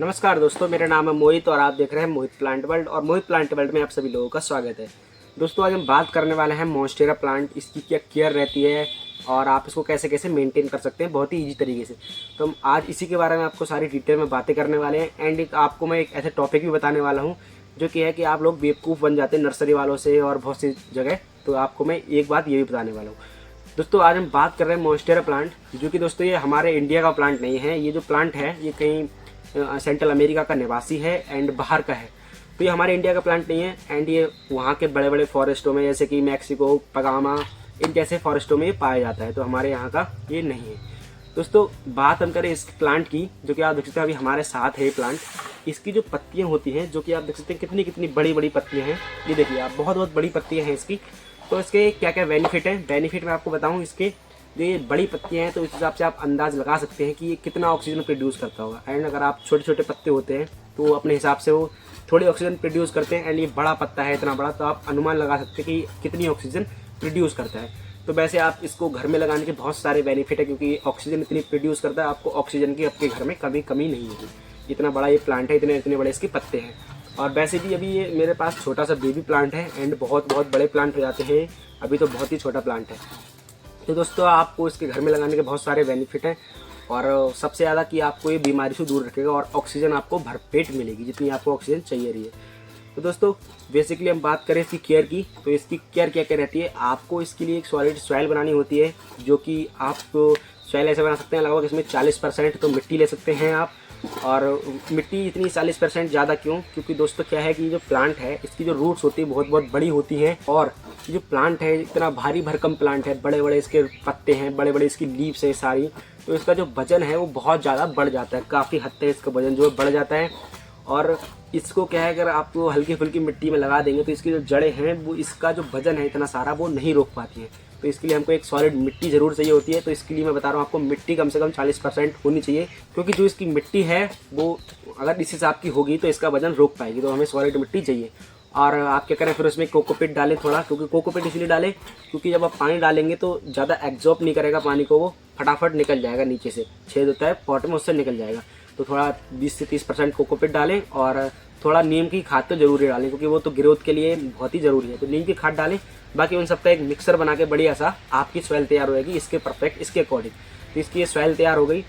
नमस्कार दोस्तों, मेरा नाम है मोहित और आप देख रहे हैं मोहित प्लांट वर्ल्ड। और मोहित प्लांट वर्ल्ड में आप सभी लोगों का स्वागत है। दोस्तों, आज हम बात करने वाले हैं मॉन्स्टेरा प्लांट, इसकी क्या केयर रहती है और आप इसको कैसे कैसे मेंटेन कर सकते हैं बहुत ही ईजी तरीके से। तो हम आज इसी के बारे में आपको सारी डिटेल में बातें करने वाले हैं। एंड आपको मैं एक ऐसे टॉपिक भी बताने वाला हूँ जो कि है कि आप लोग बेवकूफ़ बन जाते हैं नर्सरी वालों से और बहुत सी जगह। तो आपको मैं एक बात ये भी बताने वाला हूँ। दोस्तों, आज हम बात कर रहे हैं मॉन्स्टेरा प्लांट, जो कि दोस्तों ये हमारे इंडिया का प्लांट नहीं है। ये जो प्लांट है ये कहीं सेंट्रल अमेरिका का निवासी है एंड बाहर का है। तो ये हमारे इंडिया का प्लांट नहीं है एंड ये वहाँ के बड़े बड़े फॉरेस्टों में, जैसे कि मैक्सिको, पगामा, इन जैसे फॉरेस्टों में ये पाया जाता है। तो हमारे यहाँ का ये नहीं है। दोस्तों, बात हम करें इस प्लांट की, जो कि आप देख सकते हैं अभी हमारे साथ है ये प्लांट। इसकी जो पत्तियाँ होती हैं, जो कि आप देख सकते हैं कितनी कितनी बड़ी बड़ी पत्तियाँ हैं। ये देखिए आप, बहुत बहुत बड़ी पत्तियाँ हैं इसकी। तो इसके क्या क्या बेनिफिट हैं, बेनिफिट मैं आपको बताऊँ। इसके जो ये बड़ी पत्तियाँ हैं तो इस हिसाब से आप अंदाज़ लगा सकते हैं कि ये कितना ऑक्सीजन प्रोड्यूस करता होगा। एंड अगर आप छोटे छोटे पत्ते होते हैं तो अपने हिसाब से वो थोड़ी ऑक्सीजन प्रोड्यूस करते हैं। एंड ये बड़ा पत्ता है इतना बड़ा, तो आप अनुमान लगा सकते हैं कि कितनी ऑक्सीजन प्रोड्यूस करता है। तो वैसे आप इसको घर में लगाने के बहुत सारे बेनिफिट है, क्योंकि ऑक्सीजन इतनी प्रोड्यूस करता है, आपको ऑक्सीजन की आपके घर में कभी कमी नहीं होगी। इतना बड़ा ये प्लांट है, इतने इतने बड़े इसके पत्ते हैं। और वैसे भी अभी ये मेरे पास छोटा सा बेबी प्लांट है एंड बहुत बहुत बड़े प्लांट हो जाते हैं। अभी तो बहुत ही छोटा प्लांट है। तो दोस्तों, आपको इसके घर में लगाने के बहुत सारे बेनिफिट हैं और सबसे ज़्यादा कि आपको ये बीमारी से दूर रखेगा और ऑक्सीजन आपको भरपेट मिलेगी, जितनी आपको ऑक्सीजन चाहिए रही है। तो दोस्तों, बेसिकली हम बात करें इसकी केयर की, तो इसकी केयर क्या क्या रहती है। आपको इसके लिए एक सॉलिड सॉइल बनानी होती है, जो कि आप सॉइल ऐसे बना सकते हैं लगभग इसमें 40% तो मिट्टी ले सकते हैं आप। और मिट्टी इतनी 40% ज़्यादा क्यों? क्योंकि दोस्तों क्या है कि जो प्लांट है इसकी जो रूट्स होती है बहुत बहुत बड़ी होती हैं। और जो प्लांट है इतना भारी भरकम प्लांट है, बड़े बड़े इसके पत्ते हैं, बड़े बड़े इसकी लीव्स हैं सारी। तो इसका जो वजन है वो बहुत ज़्यादा बढ़ जाता है, काफ़ी हद तक इसका वजन जो है बढ़ जाता है। और इसको क्या है, अगर आप हल्की फुल्की मिट्टी में लगा देंगे तो इसकी जो जड़ें हैं वो इसका जो वजन है इतना सारा वो नहीं रोक पाती हैं। तो इसके लिए हमको एक सॉलिड मिट्टी ज़रूर चाहिए होती है। तो इसके लिए मैं बता रहा हूँ आपको, मिट्टी कम से कम 40% होनी चाहिए, क्योंकि जो इसकी मिट्टी है वो अगर इस हिसाब की होगी तो इसका वजन रोक पाएगी। तो हमें सॉलिड मिट्टी चाहिए। और आप क्या करें, फिर उसमें कोकोपीट डालें थोड़ा, क्योंकि कोकोपीट इसलिए डालें क्योंकि जब आप पानी डालेंगे तो ज़्यादा एब्जॉर्ब नहीं करेगा पानी को, वो फटाफट निकल जाएगा, नीचे से छेद होता है पॉट में उससे निकल जाएगा। तो थोड़ा 20 से 30% कोकोपीट डालें और थोड़ा नीम की खाद तो जरूरी डालें, क्योंकि वो तो ग्रोथ के लिए बहुत ही ज़रूरी है। तो नीम की खाद डालें। बाकी उन सबका एक मिक्सर बना के बढ़िया सा आपकी सॉइल तैयार हो जाएगी इसके परफेक्ट, इसके अकॉर्डिंग। तो इसकी ये सॉइल तैयार हो गई।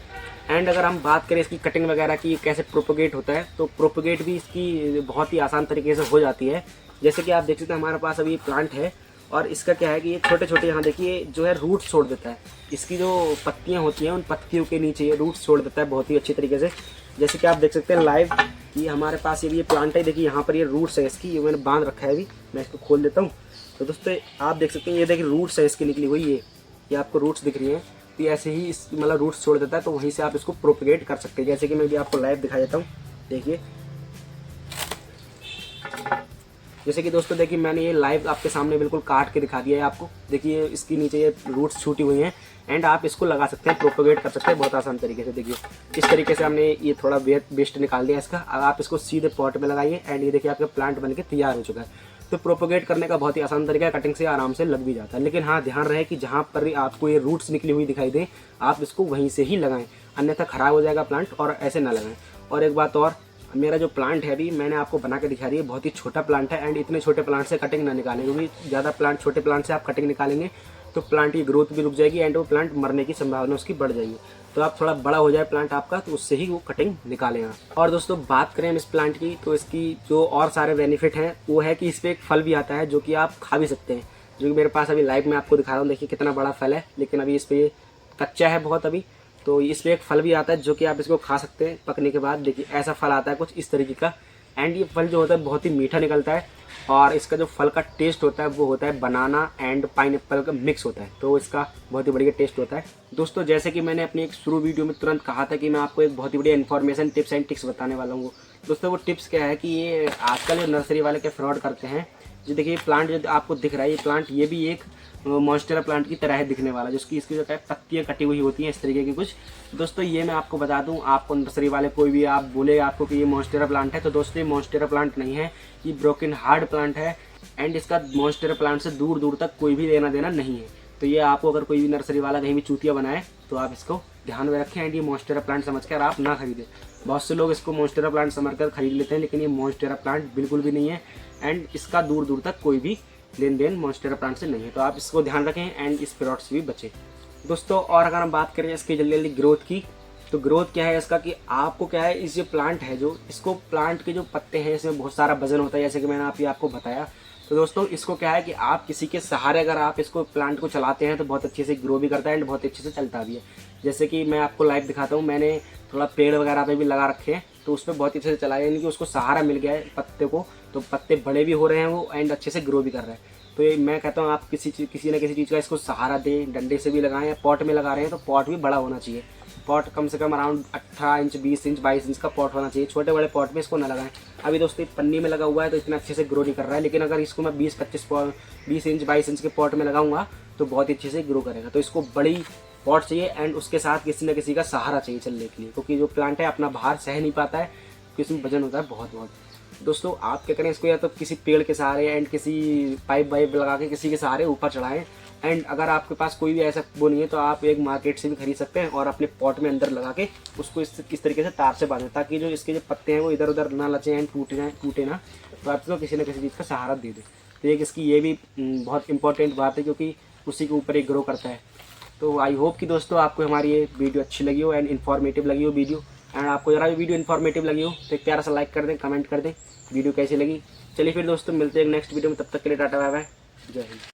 एंड अगर हम बात करें इसकी कटिंग वगैरह की, कैसे प्रोपोगेट होता है, तो प्रोपोगेट भी इसकी बहुत ही आसान तरीके से हो जाती है। जैसे कि आप देख सकते हैं हमारे पास अभी प्लांट है और इसका क्या है कि ये छोटे छोटे, यहाँ देखिए जो है रूट्स छोड़ देता है। इसकी जो पत्तियाँ होती हैं उन पत्तियों के नीचे ये रूट्स छोड़ देता है बहुत ही अच्छी तरीके से। जैसे कि आप देख सकते हैं लाइव कि हमारे पास ये प्लांट है, देखिए यहाँ पर ये रूट्स है इसकी, ये मैंने बांध रखा है। अभी मैं इसको खोल देता हूँ। तो दोस्तों आप देख सकते हैं ये देखिए रूट्स है इसकी निकली हुई, ये आपको रूट्स दिख रही हैं। तो ऐसे ही इस मतलब रूट्स छोड़ देता है, तो वहीं से आप इसको प्रोपेगेट कर सकते हैं। जैसे कि मैं भी आपको लाइव दिखा देता हूँ। देखिए, जैसे कि दोस्तों देखिए मैंने ये लाइव आपके सामने बिल्कुल काट के दिखा दिया है आपको। देखिए इसकी नीचे ये रूट्स छूटी हुई हैं एंड आप इसको लगा सकते हैं, प्रोपेगेट कर सकते हैं बहुत आसान तरीके से। देखिए इस तरीके से हमने ये थोड़ा वेस्ट निकाल दिया इसका। अब आप इसको सीधे पॉट में लगाइए एंड ये देखिए आपका प्लांट बनके तैयार हो चुका है। तो प्रोपेगेट करने का बहुत ही आसान तरीका है, कटिंग से आराम से लग भी जाता है। लेकिन हाँ, ध्यान रहे कि जहाँ पर आपको ये रूट्स निकली हुई दिखाई दे आप इसको वहीं से ही लगाएं, अन्यथा खराब हो जाएगा प्लांट, और ऐसे ना लगाएं। और एक बात और, मेरा जो प्लांट है अभी मैंने आपको बना के दिखा रही है, बहुत ही छोटा प्लांट है। एंड इतने छोटे प्लांट से कटिंग ना निकालें, क्योंकि ज़्यादा प्लांट छोटे प्लांट से आप कटिंग निकालेंगे तो प्लांट की ग्रोथ भी रुक जाएगी एंड वो प्लांट मरने की संभावना उसकी बढ़ जाएगी। तो आप थोड़ा बड़ा हो जाए प्लांट आपका तो उससे ही वो कटिंग निकालें आप। और दोस्तों बात करें हम इस प्लांट की, तो इसकी जो और सारे बेनिफिट हैं वो है कि इस पर एक फल भी आता है जो कि आप खा भी सकते हैं, जो कि मेरे पास अभी लाइव में आपको दिखा रहा हूँ। देखिए कितना बड़ा फल है, लेकिन अभी इस पर कच्चा है बहुत अभी। तो इसमें एक फल भी आता है जो कि आप इसको खा सकते हैं पकने के बाद। देखिए ऐसा फल आता है कुछ इस तरीके का। एंड ये फल जो होता है बहुत ही मीठा निकलता है और इसका जो फल का टेस्ट होता है वो होता है बनाना एंड पाइनएप्पल का मिक्स होता है। तो इसका बहुत ही बढ़िया टेस्ट होता है। दोस्तों जैसे कि मैंने अपनी एक शुरू वीडियो में तुरंत कहा था कि मैं आपको एक बहुत ही बढ़िया इन्फॉर्मेशन, टिप्स एंड ट्रिक्स बताने वाला हूँ। दोस्तों वो टिप्स क्या है कि ये आजकल जो नर्सरी वाले के फ्रॉड करते हैं। जो देखिए प्लांट जो आपको दिख रहा है, ये प्लांट ये भी एक मॉन्स्टेरा प्लांट की तरह है दिखने वाला, जिसकी इसकी जो है पत्तियाँ कटी हुई होती हैं इस तरीके की कुछ। दोस्तों ये मैं आपको बता दूं, आपको नर्सरी वाले कोई भी आप बोले आपको कि ये मॉन्स्टेरा प्लांट है, तो दोस्तों ये मॉन्स्टेरा प्लांट नहीं है, ये ब्रोकन हार्ट प्लांट है। एंड इसका मॉन्स्टेरा प्लांट से दूर दूर तक कोई भी लेना देना नहीं है। तो ये आपको अगर कोई भी नर्सरी वाला कहीं भी चूतिया बनाए तो आप इसको ध्यान में रखें एंड ये मॉन्स्टेरा प्लांट समझ कर आप ना खरीदें। बहुत से लोग इसको मॉन्स्टेरा प्लांट समझ कर खरीद लेते हैं, लेकिन ये मॉन्स्टेरा प्लांट बिल्कुल भी नहीं है एंड इसका दूर दूर तक कोई भी लेन देन मॉन्स्टेरा प्लांट से नहीं है। तो आप इसको ध्यान रखें एंड इस प्लॉट से भी बचें दोस्तों। और अगर हम बात करें इसकी जल्दी जल्दी ग्रोथ की, तो ग्रोथ क्या है इसका कि आपको क्या है, इस जो प्लांट है जो इसको प्लांट के जो पत्ते हैं इसमें बहुत सारा वजन होता है, जैसे कि मैंने आपको बताया। तो दोस्तों इसको क्या है कि आप किसी के सहारे अगर आप इसको प्लांट को चलाते हैं तो बहुत अच्छे से ग्रो भी करता है एंड बहुत अच्छे से चलता भी है। जैसे कि मैं आपको लाइव दिखाता हूँ, मैंने थोड़ा पेड़ वगैरह पे भी लगा रखे हैं, तो उस पर बहुत अच्छे से चलाया, यानी कि उसको सहारा मिल गया है पत्ते को, तो पत्ते बड़े भी हो रहे हैं वो एंड अच्छे से ग्रो भी कर रहे हैं। तो ये मैं कहता हूँ आप किसी न किसी चीज़ का इसको सहारा दें, डंडे से भी लगाएं या पॉट में लगा रहे हैं तो पॉट भी बड़ा होना चाहिए। पॉट कम से come around 18 inch 20 inch 22 inch का पॉट होना चाहिए। छोटे बड़े पॉट में इसको ना लगाएं। अभी दोस्तों पन्नी में लगा हुआ है तो इतना अच्छे से ग्रो नहीं कर रहा है, लेकिन अगर इसको मैं 20 इंच 22 इंच के पॉट में लगाऊंगा तो बहुत ही अच्छे से ग्रो करेगा। तो इसको बड़ी पॉट चाहिए एंड उसके साथ किसी न किसी का सहारा चाहिए चलने के लिए, क्योंकि जो प्लांट है अपना भार सह नहीं पाता है, क्योंकि इसमें वजन होता है बहुत। दोस्तों आप क्या करें, इसको या तो किसी पेड़ के सहारे एंड किसी पाइप वाइप लगा के किसी के सहारे ऊपर चढ़ाएं एंड अगर आपके पास कोई भी ऐसा वो नहीं है तो आप एक मार्केट से भी खरीद सकते हैं और अपने पॉट में अंदर लगा के उसको इस तरीके से तार से बांधें, ताकि जो इसके जो पत्ते हैं वो इधर उधर ना लचें एंड टूटे ना। तो आप इसको किसी न किसी चीज़ का सहारा दे दें। तो एक इसकी ये भी बहुत इंपॉर्टेंट बात है, क्योंकि उसी के ऊपर एक ग्रो करता है। तो आई होप कि दोस्तों आपको हमारी ये वीडियो अच्छी लगी हो एंड इन्फॉर्मेटिव लगी हो वीडियो, एंड आपको ज़रा भी वीडियो इन्फॉर्मेटिव लगी हो तो एक प्यारा सा लाइक कर दें, कमेंट कर दें वीडियो कैसी लगी। चलिए फिर दोस्तों मिलते हैं नेक्स्ट वीडियो में, तब तक के लिए टाटा बाय बाय, जय हिंद।